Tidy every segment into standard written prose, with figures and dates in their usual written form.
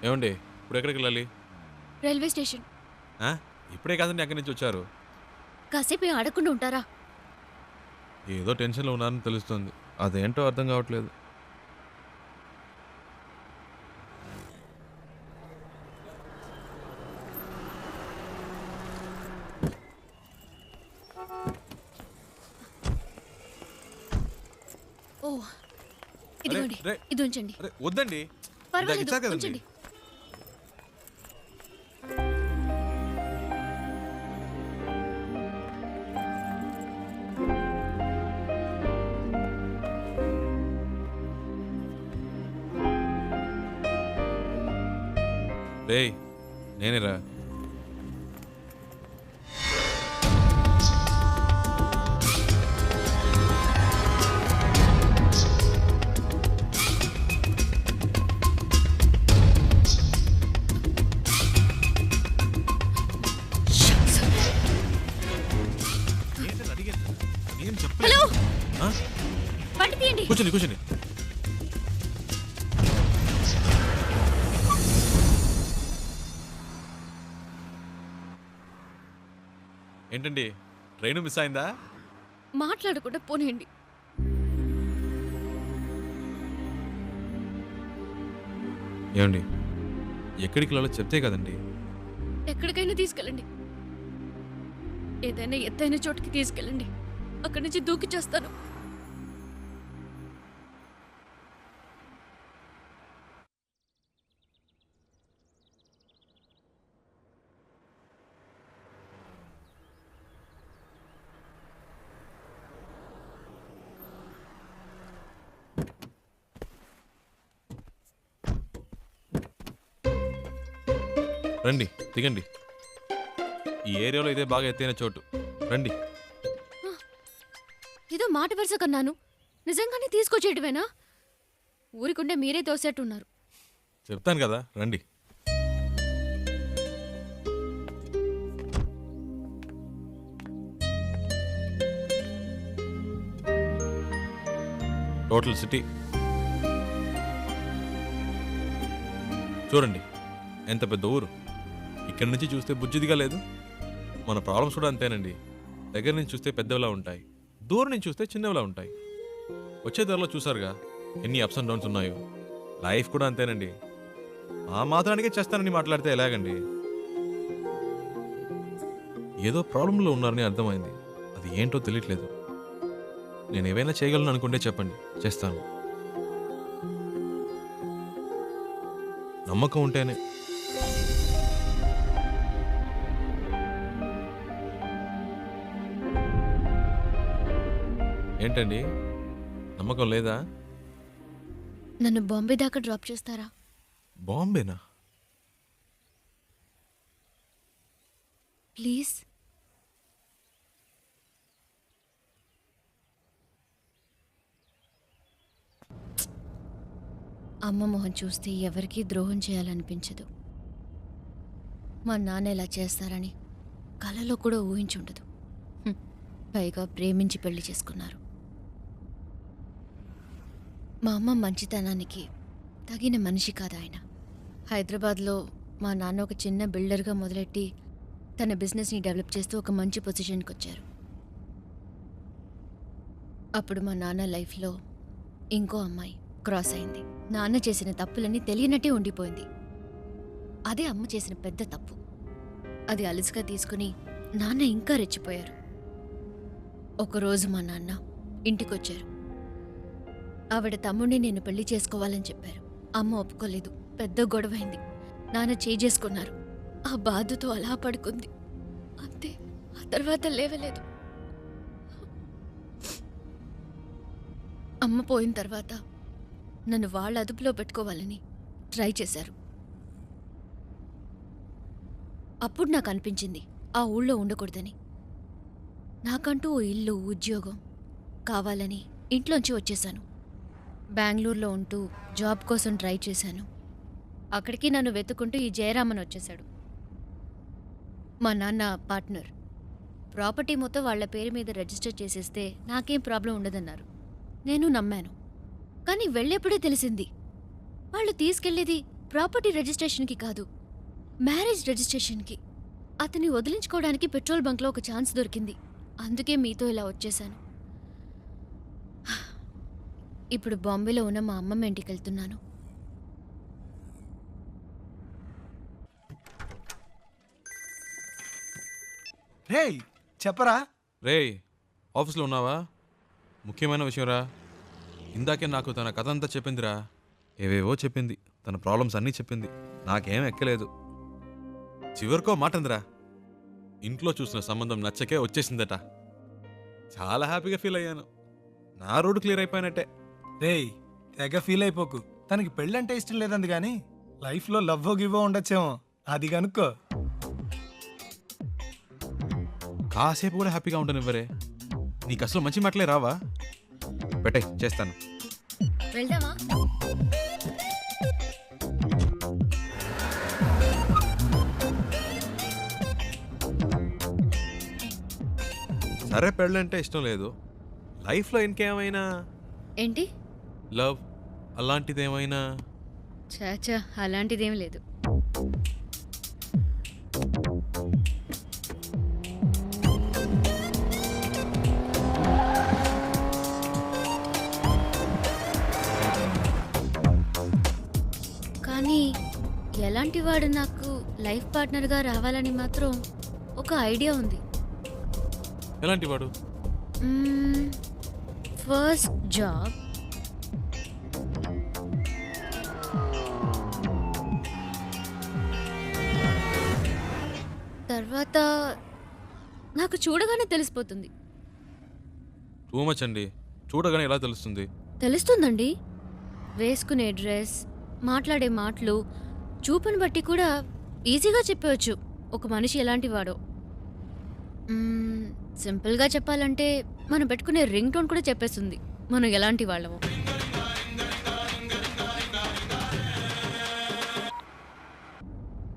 ఏమండి ఇప్పుడు ఎక్కడికి వెళ్ళాలి? Railway station. ఆ? ఇప్పుడే కాదండి అక్కడి నుంచి వచ్చారు. కాసేపు ఆడకుండా ఉంటారా? ఏదో టెన్షన్లో ఉన్నారని తెలుస్తుంది. అదేంటో అర్థం కావట్లేదు. ఓ, ఇదిగోండి. రే, ఇది ఉంచండి. అరే వద్దండి. ఇందాక పర్వాలేదు, ఇచ్చా కదండి. ఉంచండి. రేయ్ నేనేరా. ఏంటని అడిగాను కదా. నేను చెప్పలేదు. హలో, ఆ? బండి తీయండి. కూర్చోండి కూర్చోండి. ఏంటండి ట్రైన్ మిస్ అయిందా? మాట్లాడకుండా పోనీయండి. ఏమండి ఎక్కడికి వెళ్ళాలో చెప్తే కదండి. ఎక్కడికైనా తీసుకెళ్ళండి. ఏదైనా ఎత్తైన చోటుకి తీసుకెళ్ళండి. అక్కడి నుంచి దూకి చేస్తాను. రండి దిగండి. ఈ ఏరియాలో ఇదే బాగా ఎత్తైన చోటు. రండి. ఏదో మాట వరుస కన్నాను. నిజంగానే తీసుకొచ్చేయటమేనా? ఊరికుండే మీరే తోసేట్టున్నారు. చెప్తాను కదా రండి. టోటల్ సిటీ చూడండి, ఎంత పెద్ద ఊరు. ఇక్కడి నుంచి చూస్తే బుజ్జిదిగా లేదు. మన ప్రాబ్లమ్స్ కూడా అంతేనండి. దగ్గర నుంచి చూస్తే పెద్దవిలా ఉంటాయి, దూరం నుంచి చూస్తే చిన్నవిలా ఉంటాయి. వచ్చే ధరలో చూసారుగా ఎన్ని అప్స్ అండ్ డౌన్స్ ఉన్నాయో. లైఫ్ కూడా అంతేనండి. ఆ మాత్రానికే చేస్తానని మాట్లాడితే ఎలాగండి? ఏదో ప్రాబ్లంలో ఉన్నారని అర్థమైంది. అది ఏంటో తెలియట్లేదు. నేను ఏవైనా చేయగలను అనుకుంటే చెప్పండి, చేస్తాను. నమ్మకం ఉంటేనే. ఏంటండి నమ్మకం లేదా? నన్ను బాంబే దాకా డ్రాప్ చేస్తారా? బాంబేనా? ప్లీజ్. అమ్మ మొహం చూస్తే ఎవరికీ ద్రోహం చేయాలనిపించదు. మా నాన్న ఇలా చేస్తారని కలలో కూడా ఊహించుండదు. పైగా ప్రేమించి పెళ్లి చేసుకున్నారు. మా అమ్మ మంచితనానికి తగిన మనిషి కాదు ఆయన. హైదరాబాద్లో మా నాన్న ఒక చిన్న బిల్డర్గా మొదలెట్టి తన బిజినెస్ని డెవలప్ చేస్తూ ఒక మంచి పొజిషన్కి వచ్చారు. అప్పుడు మా నాన్న లైఫ్లో ఇంకో అమ్మాయి క్రాస్ అయింది. నాన్న చేసిన తప్పులన్నీ తెలియనట్టే ఉండిపోయింది. అదే అమ్మ చేసిన పెద్ద తప్పు. అది అలుసుగా తీసుకుని నాన్న ఇంకా రెచ్చిపోయారు. ఒకరోజు మా నాన్న ఇంటికొచ్చారు. ఆవిడ తమ్ముడిని నేను పెళ్లి చేసుకోవాలని చెప్పారు. అమ్మ ఒప్పుకోలేదు. పెద్ద గొడవైంది. నాన్న చేసుకున్నారు. ఆ బాధతో అలా పడుకుంది. అంతే. ఆ తర్వాత లేవలేదు. అమ్మ పోయిన తర్వాత నన్ను వాళ్ళ అదుపులో పెట్టుకోవాలని ట్రై చేశారు. అప్పుడు నాకు అనిపించింది ఆ ఊళ్ళో ఉండకూడదని. నాకంటూ ఓ ఇల్లు, ఉద్యోగం కావాలని ఇంట్లోంచి వచ్చేశాను. బెంగళూరులో ఉంటూ జాబ్ కోసం ట్రై చేశాను. అక్కడికి నన్ను వెతుక్కుంటూ ఈ జయరామన్ వచ్చేశాడు. మా నాన్న పార్ట్నర్. ప్రాపర్టీ మొత్తం వాళ్ల పేరు మీద రిజిస్టర్ చేసేస్తే నాకేం ప్రాబ్లం ఉండదన్నారు. నేను నమ్మాను. కానీ వెళ్ళేప్పుడే తెలిసింది వాళ్ళు తీసుకెళ్లేది ప్రాపర్టీ రిజిస్ట్రేషన్కి కాదు, మ్యారేజ్ రిజిస్ట్రేషన్కి. అతన్ని వదిలించుకోవడానికి పెట్రోల్ బంక్లో ఒక ఛాన్స్ దొరికింది. అందుకే మీతో ఇలా వచ్చేసాను. ఇప్పుడు బాంబేలో ఉన్న మా అమ్మమ్మ ఇంటికి వెళ్తున్నాను. రేయ్ చెప్పరా. రేయ్, ఆఫీస్లో ఉన్నావా? ముఖ్యమైన విషయం రా. ఇందాకే నాకు తన కథ అంతా చెప్పిందిరా. ఏవేవో చెప్పింది, తన ప్రాబ్లమ్స్ అన్నీ చెప్పింది. నాకేం ఎక్కలేదు. చివరికో మాట అందిరా, ఇంట్లో చూసిన సంబంధం నచ్చకే వచ్చేసిందట. చాలా హ్యాపీగా ఫీల్ అయ్యాను. నా రోడ్డు క్లియర్ అయిపోయినట్టే. రేయ్ తెగ ఫీల్ అయిపోకు. తనకి పెళ్ళంటే ఇష్టం లేదంది కానీ లైఫ్లో లవ్వో గివ్వో ఉండొచ్చేమో, అది కనుక్కో. కాసేపు కూడా హ్యాపీగా ఉంటాను ఇవ్వరే. నీకు అసలు మంచి మాటలే రావా? పెట్టే, చేస్తాను. వెళ్దామా? సరే, పెళ్ళంటే ఇష్టం లేదు. లైఫ్లో ఇంకేమైనా ఏంటి? లవ్ అలాంటిదేమైనా? చాచా, అలాంటిదేం లేదు. కానీ ఎలాంటి వాడు నాకు లైఫ్ పార్ట్నర్గా రావాలని మాత్రం ఒక ఐడియా ఉంది. ఎలాంటి వాడు? ఫస్ట్ జాబ్, తర్వాత నాకు చూడగానే తెలిసిపోతుంది. టూ మచ్ అండి. చూడగానే ఎలా తెలుస్తుంది? తెలుస్తుందండి. వేసుకునే డ్రెస్, మాట్లాడే మాటలు, చూపుని బట్టి కూడా ఈజీగా చెప్పవచ్చు ఒక మనిషి ఎలాంటి వాడో. సింపుల్గా చెప్పాలంటే మనం పెట్టుకునే రింగ్ టోన్ కూడా చెప్పేస్తుంది మనం ఎలాంటి వాళ్ళమో.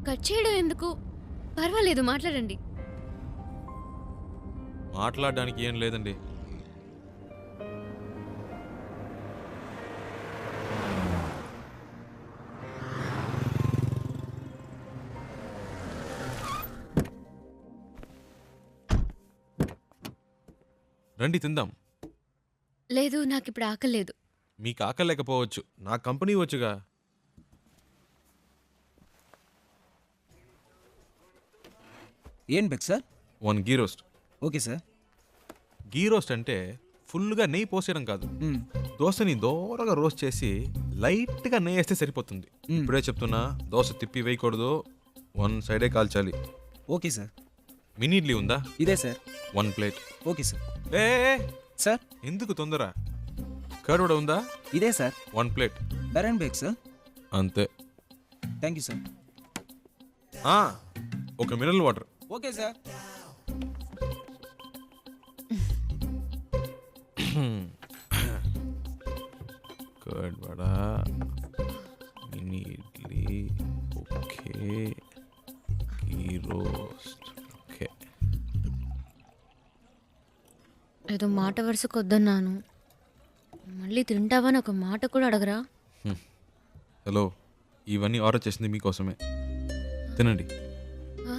కట్ చేయడం ఎందుకు? పర్వాలేదు, మాట్లాడండి. మాట్లాడడానికి ఏం లేదండి. రండి తిందాం. లేదు, నాకు ఇప్పుడు ఆకలి లేదు. మీకు ఆకలి లేకపోవచ్చు, నా కంపెనీ వచ్చుగా. ఏం బెక్ sir? 1 ghee roast. Okay sir. Ghee roast అంటే ఫుల్గా నెయ్యి పోసేయడం కాదు. దోశని దోరగా రోస్ట్ చేసి లైట్గా నెయ్యి వేస్తే సరిపోతుంది. ఇప్పుడే చెప్తున్నా, దోశ తిప్పి వేయకూడదు, 1 సైడే కాల్చాలి. Okay sir. మినీ ఇడ్లీ ఉందా? ఇదే సార్. 1 ప్లేట్. Okay sir. ఏ సార్ ఎందుకు తొందర? కర్డ్ కూడా ఉందా? ఇదే సార్. 1 ప్లేట్. బెరన్ బేక్ సార్. అంతే. Thank you sir. ఒక mineral water. Okay sir. Curd vada, mini idli, okay, ghee roast, okay. ఏదో మాట వరుసకు వద్దన్నాను, మళ్ళీ తింటావని ఒక మాట కూడా అడగరా? హలో, ఇవన్నీ ఆర్డర్ చేసింది మీకోసమే. తినండి. ఆ,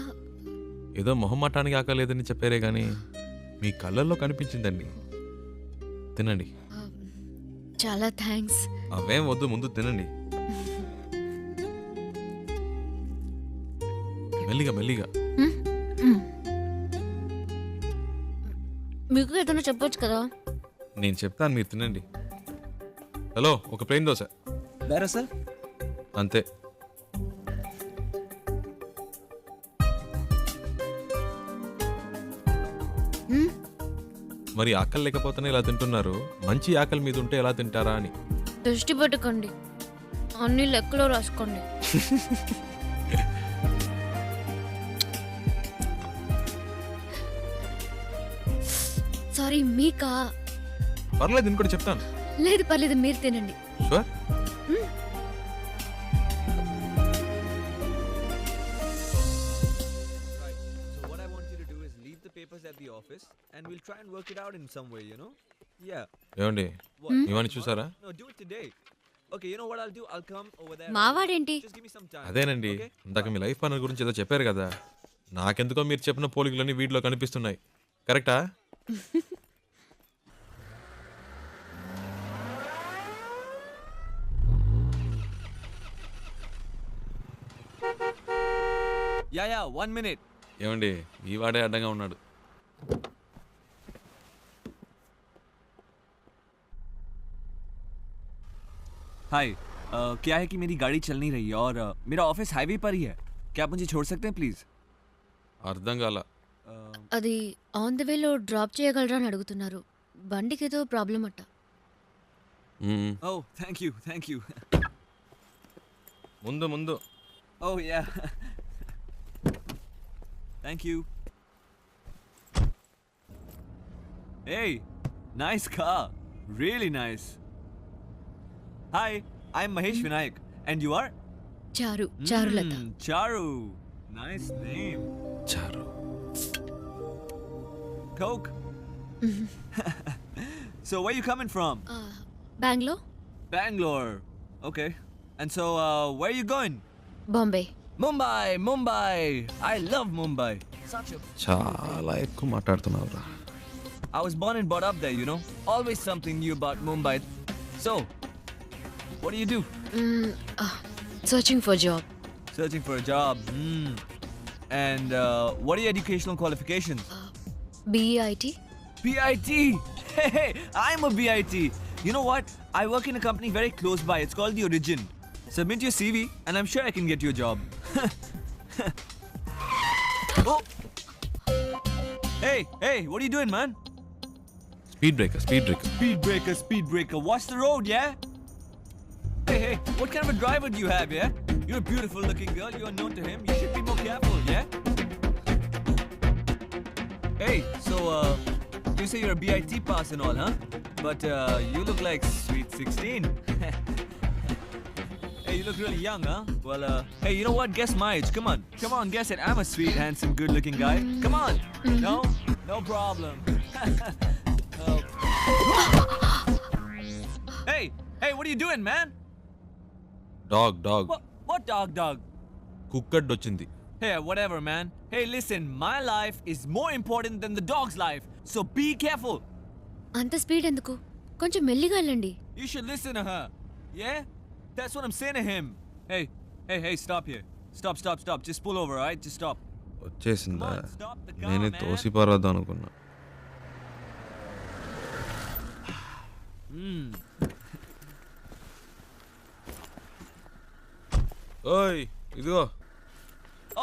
ఏదో మొహమాటానికి ఆకలేదని చెప్పారే కానీ మీ కళ్ళల్లో కనిపించిందండి. తినండి. చాలా థ్యాంక్స్. అవేం వద్దు, ముందు తినండి. మెల్లిగా మెల్లిగా. మీకు ఏదైనా చెప్పొచ్చు కదా. నేను చెప్తాను, మీరు తినండి. హలో, ఒక ప్లేన్ దోశ. బెరా సార్. అంతే. మరి ఆకలి లేకపోతేనే ఇలా తింటున్నారు, మంచి ఆకలి మీద ఉంటే ఎలా తింటారా అని. దృష్టి పెట్టుకోండి, అన్ని లెక్కలో రాసుకోండి. సారీ, మీకా? పర్లేదు, నేను కూడా చెప్తాను. లేదు పర్లేదు, మీరు తినండి. Sure. So what I want you to do is leave the papers at the office and we'll try and work it out in some way, you know? Yeah. ఏమండి, What? ఇవన్నీ చూసారా? No, do it today. Okay, you know what I'll do? I'll come over there. మావాడేంటి? Just give me some time. అదేనండి Okay? ఇందాక మీ life partner గురించి ఏదో చెప్పారు కదా, నాకెందుకో మీరు చెప్పిన పోలికలన్నీ వీటిలో కనిపిస్తున్నాయి. కరెక్టా? Yeah, 1 minute. ఏమండి ఈ వాడే అడ్డంగా ఉన్నాడు. हाय क्या है कि मेरी गाड़ी चल नहीं रही है और मेरा ऑफिस हाईवे पर ही है. क्या आप मुझे छोड़ सकते हैं प्लीज? అర్థం కాల. అది ఆన్ ద వేలో డ్రాప్ చేయగలరా అని అడుగుతున్నారు. బండికి ఏదో ప్రాబ్లం అట్ట. మ్మ్. Oh thank you. ముందు Oh yeah. Thank you. Hey, nice car. Really nice. Hi, I'm Mahesh Vinayak. And you are? Charulata. Charu. Nice name. చారు. Coke. So where you coming from? Bengaluru, Bangalore. Okay. And so where you going? Bombay. Mumbai. I love Mumbai. చాలా ఎక్కువ మాట్లాడుతున్నావురా. I was born and brought up there, you know. Always something new about Mumbai. So, what do you do? Searching for job. Searching for a job. And what are your educational qualifications? BEIT. BIT. Hey, I'm a BIT. You know what? I work in a company very close by. It's called The Origin. Submit your CV, and I'm sure I can get you a job. Oh. Hey, what are you doing, man? Speed breaker. Speed breaker. Watch the road, yeah? Hey, what kind of a driver do you have, yeah? You're a beautiful looking girl. You're known to him. You should be more careful, yeah? Hey, so, you say you're a BIT pass and all, huh? But, you look like sweet 16. Hey, you look really young, huh? Well, hey, you know what? Guess my age. Come on, guess it. I'm a sweet, handsome, good-looking guy. Come on. No problem. Oh. Hey, what are you doing, man? Dog. What dog? Cooked వచ్చింది. Hey, whatever, man. Hey, listen, my life is more important than the dog's life, so be careful. అంత speed ఎందుకు? కొంచెం మెల్లిగా వెళ్ళండి. You should listen to her. Yeah? That's what I'm saying to him. Hey, stop here. Stop. Just pull over, alright? Just stop. వచ్చేసిందా? Come on, stop the car, నేనే man. తోసి పారద్దాం అనుకున్నా. ఓయ్ ఇదిగో.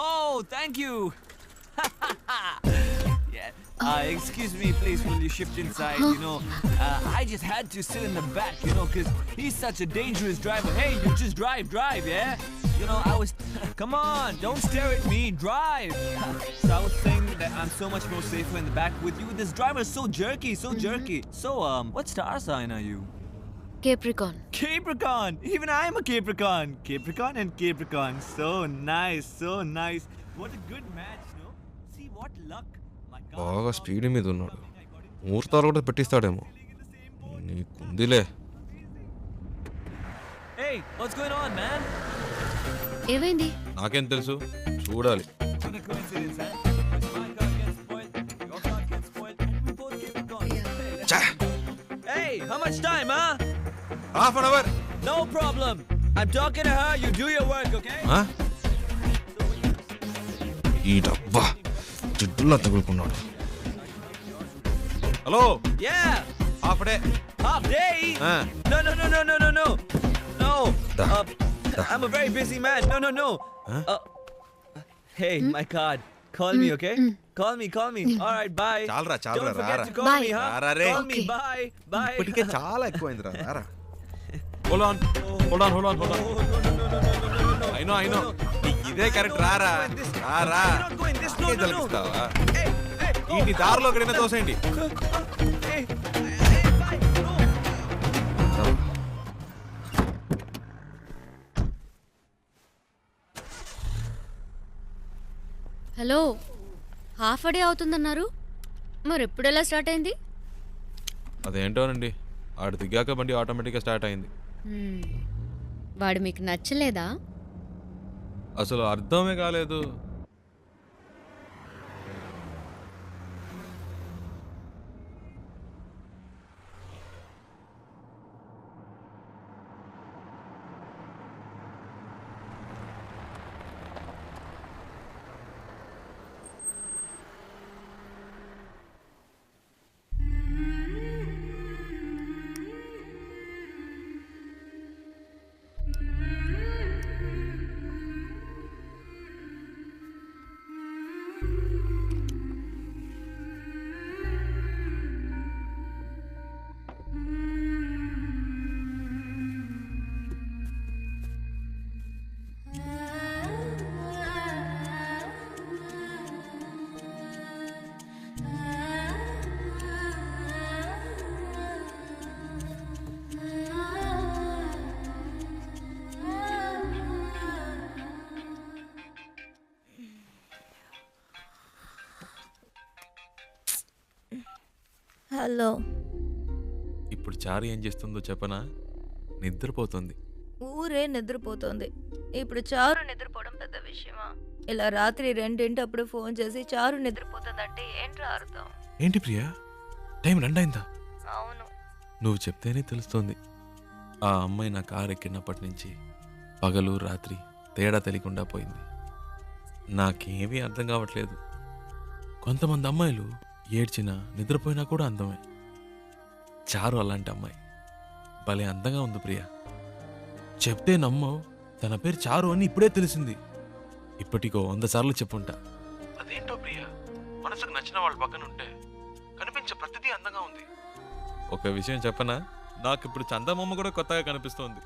Oh, thank you. Yeah. Excuse me, please, will you shift inside? You know, I just had to sit in the back, you know, because he's such a dangerous driver. Hey, you just drive, yeah? You know, I was... Come on, don't stare at me, drive. So I was saying that I'm so much more safer in the back with you. This driver is so jerky. So, what star sign are you? Capricorn. Capricorn! Even I'm a Capricorn. Capricorn. So nice. What a good match, no? See what luck. My God. బాగా speed మీద ఉన్నాడు. ముహూర్తాలు కూడా పెట్టిస్తాడేమో. నీకుందిలే. Hey, what's going on, man? ఏమైంది? నాకేం తెలుసు, చూడాలి. What a coincidence, huh? My car gets spoiled, your car gets spoiled, and we both Capricorn. Hey, how much time, huh? Half an hour. No problem. I'm talking to her. You do your work, okay? ఈ డబ్బా జిడ్డులా తగులుకున్నాడు. Hello. Yeah. Half day. Half day? No. No. Da. I'm a very busy man. No. Hey, my card. Call me, okay? Call me. All right, bye. చాలరా, Don't forget రారా. to call Bye. me, huh? రారా రే. Call me, Okay. bye. ఇప్పటికే చాలా ఎక్కువైందిరా. రారా. Hold on. Oh, no. I know. ఇదే correct. రారా. You're not going this. No. తలపిస్తావా? Hey, ఈ దారిలో ఎక్కడైనా తోసేయండి. Hey, bye. No. Hello, half day అవుతుందన్నారు. మరి ఎప్పుడెలా స్టార్ట్ అయింది? అదేంటోనండి, ఆడు దిగాక బండి ఆటోమేటిక్గా స్టార్ట్ అయింది. వాడు మీకు నచ్చలేదా? అసలు అర్థమే కాలేదు. హలో. ఇప్పుడు చారు ఏం చేస్తుందో చెప్పనా? నిద్రపోతుంది. ఊరే నిద్రపోతోంది. ఇప్పుడు చారు నిద్రపోవడం పెద్ద విషయమా? ఇలా రాత్రి 2 ఫోన్ చేసి చారు నిద్రపోతుందంటే ఏంట్రా అర్థం? ఏంటి ప్రియా, టైం 2 అయిందా? అవును. నువ్వు చెప్తేనే తెలుస్తోంది. ఆ అమ్మాయి నా కారు ఎక్కినప్పటి నుంచి పగలు రాత్రి తేడా తెలియకుండా పోయింది. నాకేమీ అర్థం కావట్లేదు. కొంతమంది అమ్మాయిలు ఏడ్చినా నిద్రపోయినా కూడా అందమే. చారు అలాంటి అమ్మాయి. భలే అందంగా ఉంది ప్రియా. చెప్తే నమ్మవు, తన పేరు చారు అని ఇప్పుడే తెలిసింది. ఇప్పటికో 100 సార్లు చెప్పుంటా. అదేంటో ప్రియా, మనసుకు నచ్చిన వాళ్ళ పక్కన ఉంటే కనిపించే ప్రతిదీ అందంగా ఉంది. ఒక విషయం చెప్పనా, నాకు ఇప్పుడు చందమామ కూడా కొత్తగా కనిపిస్తోంది.